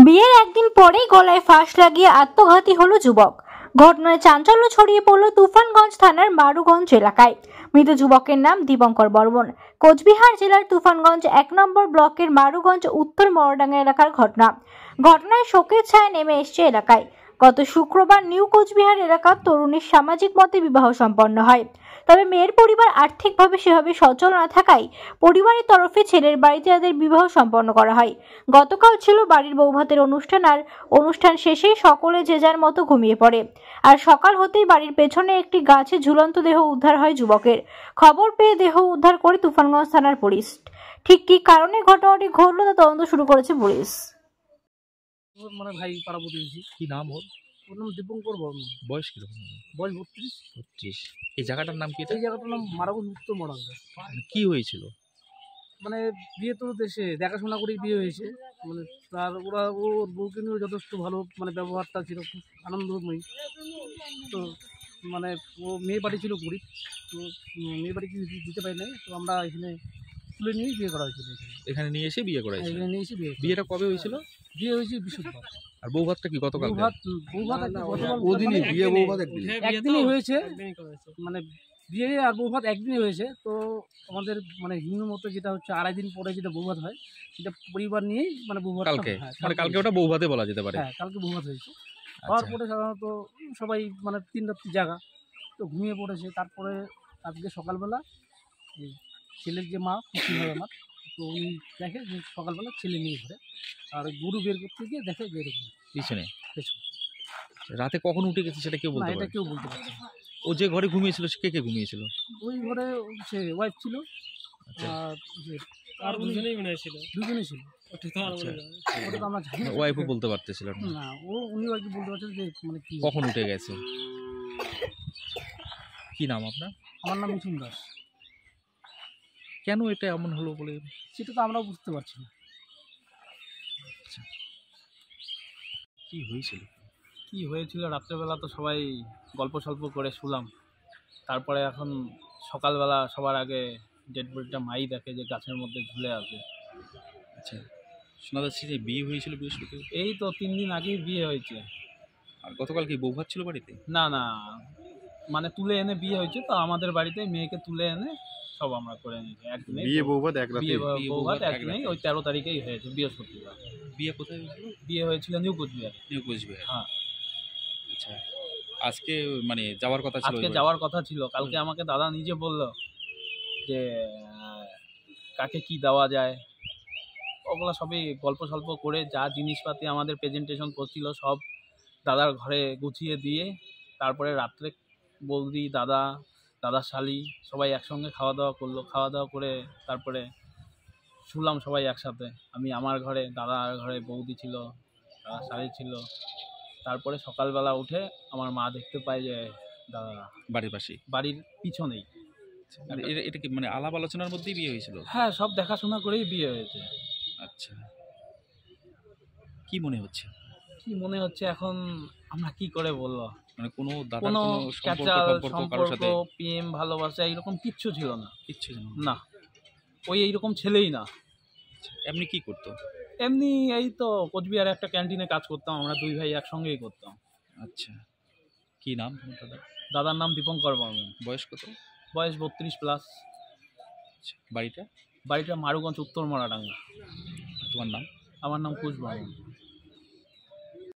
বিয়ের একদিন পরেই গলায় ফাঁস লাগিয়ে আত্মঘাতী হলো যুবক। ঘটনায় চাঞ্চল্য ছড়িয়ে পড়ল তুফানগঞ্জ থানার মারুগঞ্জ এলাকায়। মৃত যুবকের নাম দীপঙ্কর বর্মন। কোচবিহার জেলার তুফানগঞ্জ 1 নম্বর ব্লকের মারুগঞ্জ উত্তর মরডাঙ্গা এলাকার ঘটনায় শোকের ছায়া নেমে এসেছে এলাকায়। গত শুক্রবার নিউ কোচবিহার এলাকার তরুণীর সামাজিক মতে বিবাহ সম্পন্ন হয়। তবে মেয়ের পরিবার আর্থিকভাবে সেভাবে সচল না থাকায় পরিবারের তরফে ছেলের বাড়িতে তাদের বিবাহ সম্পন্ন করা হয়। গতকাল ছিল বাড়ির বৌভাতের অনুষ্ঠান, আর অনুষ্ঠান শেষে সকলে যে যার মতো ঘুমিয়ে পড়ে। আর সকাল হতেই বাড়ির পেছনে একটি গাছে ঝুলন্ত দেহ উদ্ধার হয় যুবকের। খবর পেয়ে দেহ উদ্ধার করে তুফানগঞ্জ থানার পুলিশ। ঠিক কি কারণে ঘটনাটি ঘটল তা তদন্ত শুরু করেছে পুলিশ। মানে ভাই পাড়া প্রতিবেশী। কি নাম ওর? ওর নাম দীপঙ্কর বর্মন। বয়স কিরকম? বয়স 32। এই জায়গাটার নাম কি? এই জায়গাটার নাম মারাগঞ্জ উত্তর মরডাঙ্গা। কি হয়েছিল? মানে বিয়ে তো দেশে দেখাশোনা করেই বিয়ে হয়েছে। মানে তার ওর বউকে নিয়েও যথেষ্ট ভালো মানে ব্যবহারটা ছিল, খুব আনন্দময়ী। তো মানে ও মেয়ে বাড়ি ছিল গরিব, তো মেয়ে বাড়ি কিছু দিতে পারি নাই, তো আমরা এখানে তুলে নিয়েই বিয়ে করা হয়েছিল। এখানে নিয়ে এসে বিয়ে করা হয়েছিল? এখানে নিয়ে এসে বিয়েটা কবে হয়েছিল? বিয়ে হয়েছে বৃহস্পতিবার। আর বৌভাতটা কি গতকাল? একদিনই হয়েছে, মানে বিয়ে আর বৌভাত একদিনই হয়েছে। তো আমাদের মানে হিন্দু মতে যেটা হচ্ছে 2.5 দিন পরে যেটা বৌভাত হয়, সেটা পরিবার নিয়েই মানে বৌভাত কালকে, মানে কালকে ওটা বৌভাতে বলা যেতে পারে। হ্যাঁ, কালকে বৌভাত হয়েছে। হওয়ার পরে সাধারণত সবাই মানে 3 রাত্রি জাগা, তো ঘুমিয়ে পড়েছে। তারপরে আজকে সকালবেলা এই ছেলের যে মা, খুশি হয় আমার, তো উনি দেখে যে সকালবেলা ছেলে নিয়ে ঘরে, আর গরু বের করতে গিয়ে দেখে যে এরকম পিছনে। পেছনে। রাতে কখন উঠে গেছে সেটা কেউ বলতে পারে? এটা কেউ বলতে পারছে না। ও যে ঘরে ঘুমিয়েছিল সে কে ঘুমিয়েছিল? ওই ঘরে সে ওয়াইফ ছিল, আর দুজনেই ছিল। ওটা তো আমরা জানি না। ওয়াইফও বলতে পারতেছিল না, উনি আর কি বলতে পারছেন যে মানে কি কখন উঠে গেছে। কি নাম আপনার? আমার নাম মিঠুন দাস। কেন এটা এমন হলো বলে সেটা তো আমরাও বুঝতে পারছি না। কি হয়েছিল রাত্রেবেলা তো সবাই গল্প সল্প করে শুলাম। তারপরে এখন সকালবেলা সবার আগে ডেড বডিটা মাই দেখে যে গাছের মধ্যে ঝুলে আছে। আচ্ছা, শোনা যাচ্ছে যে বিয়ে হয়েছিল বৃহস্পতি? এই তো 3 দিন আগেই বিয়ে হয়েছে। আর গতকাল কি বৌভাত ছিল বাড়িতে? না, মানে তুলে এনে বিয়ে হয়েছে, তো আমাদের বাড়িতে মেয়েকে তুলে এনে সব আমরা করে নিয়েছি একদিনে। বিয়ে বৌভাত একদিনেই, ওই 13 তারিখেই হয়েছে বৃহস্পতিবার। বিয়ে কোথায় হয়েছিল? বিয়ে হয়েছিল নিউ কোচবিহার। হ্যাঁ। আচ্ছা, আজকে মানে যাওয়ার কথা ছিল? আজকে যাওয়ার কথা ছিল। কালকে আমাকে দাদা নিজে বলল যে কাকে কি দেওয়া যায়, ওগুলো সবই গল্প সল্প করে যা জিনিসপাতি আমাদের প্রেজেন্টেশন করছিল সব দাদার ঘরে গুছিয়ে দিয়ে, তারপরে রাত্রে বৌদি, দাদার শালি সবাই একসঙ্গে খাওয়া দাওয়া করলো। খাওয়া দাওয়া করে তারপরে শুলাম সবাই একসাথে। আমি আমার ঘরে, দাদার ঘরে বৌদি ছিল, দাদার শালি ছিল। তারপরে সকালবেলা উঠে আমার মা দেখতে পায় যে দাদা বাড়ির পাশেই, বাড়ির পিছনেই। এটা কি মানে আলাপ আলোচনার মধ্যেই বিয়ে হয়েছিল? হ্যাঁ, সব দেখাশোনা করেই বিয়ে হয়েছে। আচ্ছা, কি মনে হচ্ছে এখন আমরা কি করে বলবো? মানে কোনো সম্পর্ক, প্রেম, ভালোবাসা এইরকম কিচ্ছু ছিল না। ওই এইরকম ছেলেই না। এমনি কি করতো? এমনি এই তো কোচবিহারে একটা ক্যান্টিনে কাজ করতাম, আমরা 2 ভাই একসঙ্গেই করতাম। আচ্ছা, কি নাম দাদার নাম দীপঙ্কর বর্মন। বয়স কত? বয়স 32+। বাড়িটা মারুগঞ্জ উত্তর মরডাঙ্গা। তোমার নাম? আমার নাম কুশ বর্মন।